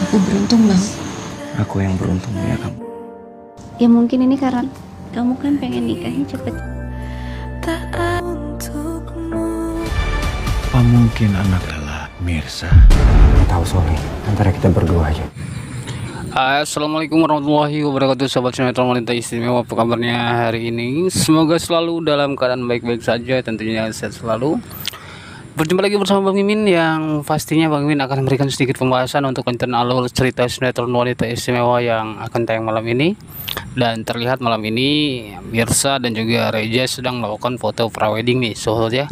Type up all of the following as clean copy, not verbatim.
Aku beruntung bang. Aku yang beruntung ya kamu. Ya mungkin ini karena kamu kan pengen nikahnya cepet. Apa mungkin anak adalah Mirsa? Tahu Soli, antara kita berdua aja. Assalamualaikum warahmatullahi wabarakatuh, sahabat sinetron wanita istimewa. Apa kabarnya hari ini? Semoga selalu dalam keadaan baik-baik saja, tentunya sehat selalu. Berjumpa lagi bersama Bang Mimin, yang pastinya Bang Mimin akan memberikan sedikit pembahasan untuk konten alur cerita sinetron wanita istimewa yang akan tayang malam ini. Dan terlihat malam ini Mirsa dan juga Reja sedang melakukan foto prawedding nih, sobat ya.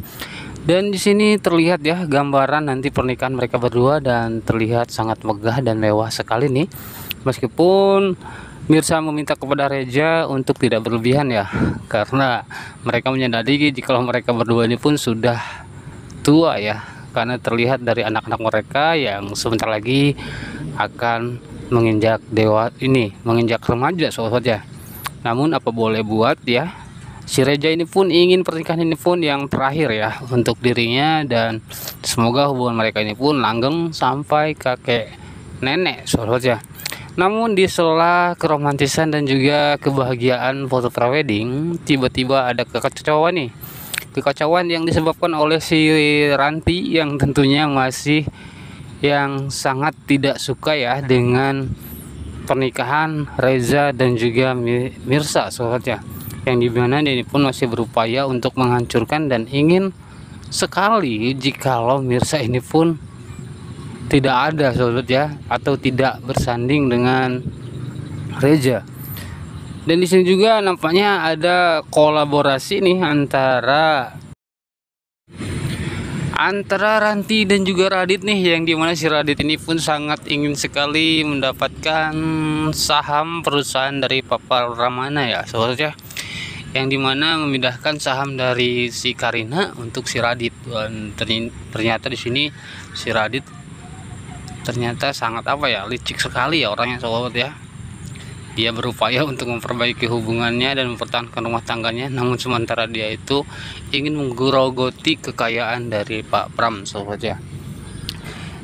Dan di sini terlihat ya gambaran nanti pernikahan mereka berdua, dan terlihat sangat megah dan mewah sekali nih. Meskipun Mirsa meminta kepada Reja untuk tidak berlebihan ya, karena mereka menyadari jika mereka berdua ini pun sudah tua ya, karena terlihat dari anak-anak mereka yang sebentar lagi akan menginjak menginjak remaja sobat ya. Namun apa boleh buat ya, si Reja ini pun ingin pernikahan ini pun yang terakhir ya untuk dirinya, dan semoga hubungan mereka ini pun langgeng sampai kakek nenek sobat ya. Namun di sela keromantisan dan juga kebahagiaan foto prawedding, tiba-tiba ada kekacauan nih. Kekacauan yang disebabkan oleh si Ranti yang tentunya masih yang sangat tidak suka ya dengan pernikahan Reza dan juga Mirsa sobat ya. Yang dimana dia pun masih berupaya untuk menghancurkan dan ingin sekali jikalau Mirsa ini pun tidak ada sobat ya, atau tidak bersanding dengan Reza. Dan di sini juga nampaknya ada kolaborasi nih antara Ranti dan juga Radit nih, yang dimana si Radit ini pun sangat ingin sekali mendapatkan saham perusahaan dari Papa Ramana ya sobat ya, yang dimana memindahkan saham dari si Karina untuk si Radit. Dan ternyata di sini si Radit ternyata sangat licik sekali ya orangnya sobat ya. Dia berupaya untuk memperbaiki hubungannya dan mempertahankan rumah tangganya, namun sementara dia itu ingin menggerogoti kekayaan dari Pak Pram sobat ya.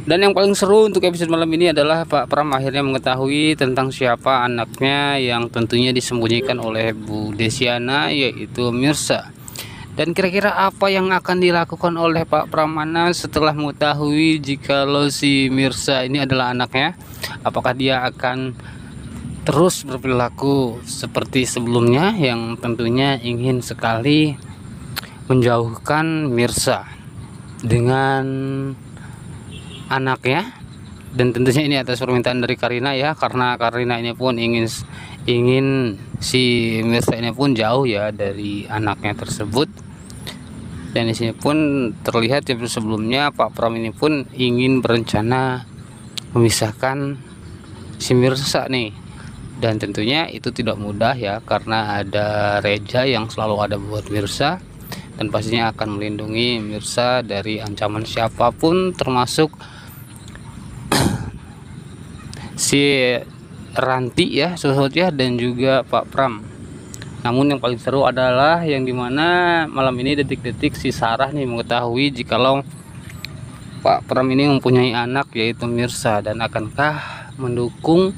Dan yang paling seru untuk episode malam ini adalah Pak Pram akhirnya mengetahui tentang siapa anaknya yang tentunya disembunyikan oleh Bu Desiana, yaitu Mirsa. Dan kira-kira apa yang akan dilakukan oleh Pak Pramana setelah mengetahui jikalau si Mirsa ini adalah anaknya? Apakah dia akan terus berperilaku seperti sebelumnya yang tentunya ingin sekali menjauhkan Mirsa dengan anaknya? Dan tentunya ini atas permintaan dari Karina ya, karena Karina ini pun ingin si Mirsa ini pun jauh ya dari anaknya tersebut. Dan di sini pun terlihat ya sebelumnya Pak Pram ini pun ingin berencana memisahkan si Mirsa nih. Dan tentunya itu tidak mudah ya, karena ada Reja yang selalu ada buat Mirsa, dan pastinya akan melindungi Mirsa dari ancaman siapapun, termasuk si Ranti ya sobat ya, dan juga Pak Pram. Namun yang paling seru adalah yang dimana malam ini detik-detik si Sarah nih mengetahui jikalau Pak Pram ini mempunyai anak yaitu Mirsa, dan akankah mendukung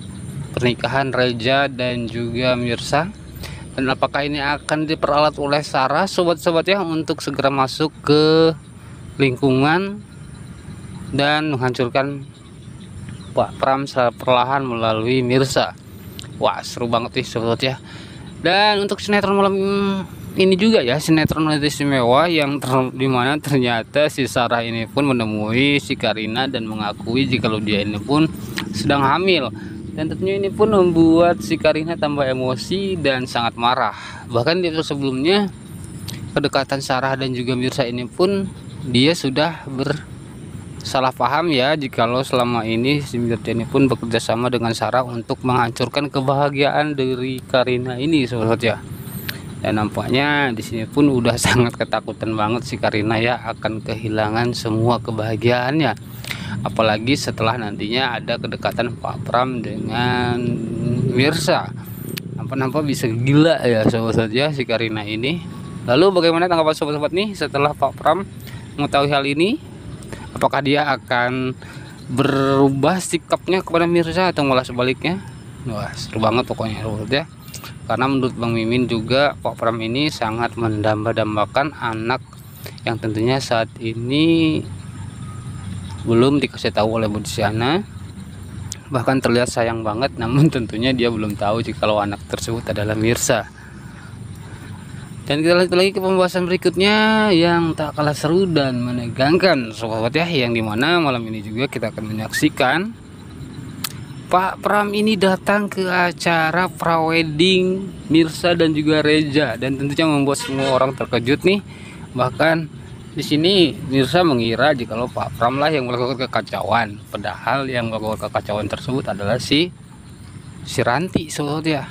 pernikahan Reja dan juga Mirsa. Dan apakah ini akan diperalat oleh Sarah sobat-sobat ya untuk segera masuk ke lingkungan dan menghancurkan Pak Pram secara perlahan melalui Mirsa. Wah seru banget nih sobat ya. Dan untuk sinetron malam ini juga ya, sinetron wanita istimewa yang dimana ternyata si Sarah ini pun menemui si Karina dan mengakui jikalau dia ini pun sedang hamil. Dan tentunya ini pun membuat si Karina tambah emosi dan sangat marah. Bahkan di episode sebelumnya kedekatan Sarah dan juga Mirsa ini pun dia sudah bersalah paham ya, jikalau selama ini si Mirsa ini pun bekerja sama dengan Sarah untuk menghancurkan kebahagiaan dari Karina ini sobat ya. Dan nampaknya di sini pun udah sangat ketakutan banget si Karina ya akan kehilangan semua kebahagiaannya. Apalagi setelah nantinya ada kedekatan Pak Pram dengan Mirsa, nampak bisa gila ya sobat-sobat ya si Karina ini. Lalu bagaimana tanggapan sobat-sobat nih setelah Pak Pram mengetahui hal ini? Apakah dia akan berubah sikapnya kepada Mirza atau malah sebaliknya. Wah, seru banget pokoknya ya. Karena menurut Bang Mimin juga Pak Pram ini sangat mendamba-dambakan anak yang tentunya saat ini belum dikasih tahu oleh Budisyana, bahkan terlihat sayang banget, namun tentunya dia belum tahu jikalau anak tersebut adalah Mirza. Dan kita lanjut lagi ke pembahasan berikutnya yang tak kalah seru dan menegangkan sobat ya, yang dimana malam ini juga kita akan menyaksikan Pak Pram ini datang ke acara prawedding Mirza dan juga Reza, dan tentunya membuat semua orang terkejut nih. Bahkan di sini Mirza mengira jikalau Pak Pram lah yang melakukan kekacauan, padahal yang melakukan kekacauan tersebut adalah si Ranti sobat ya.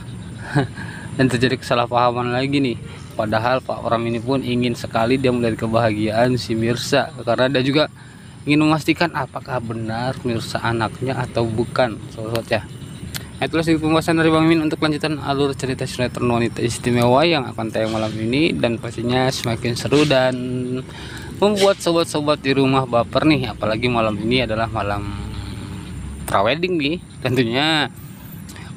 Dan terjadi kesalahpahaman lagi nih. Padahal Pak Pram ini pun ingin sekali dia melihat kebahagiaan si Mirza, karena dia juga ingin memastikan apakah benar Mirza anaknya atau bukan sobat ya. Itulah sedikit pembahasan dari Bang Mimin untuk lanjutan alur cerita sinetron wanita istimewa yang akan tayang malam ini, dan pastinya semakin seru dan membuat sobat-sobat di rumah baper nih, apalagi malam ini adalah malam prawedding nih. Tentunya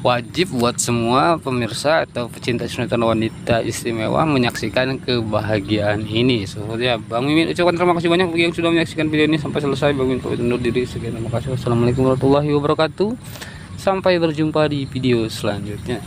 wajib buat semua pemirsa atau pecinta sinetron wanita istimewa menyaksikan kebahagiaan ini. Soalnya Bang Mimin ucapkan terima kasih banyak bagi yang sudah menyaksikan video ini sampai selesai. Bang Mimin pamit undur diri. Sekian, terima kasih. Wassalamualaikum warahmatullahi wabarakatuh. Sampai berjumpa di video selanjutnya.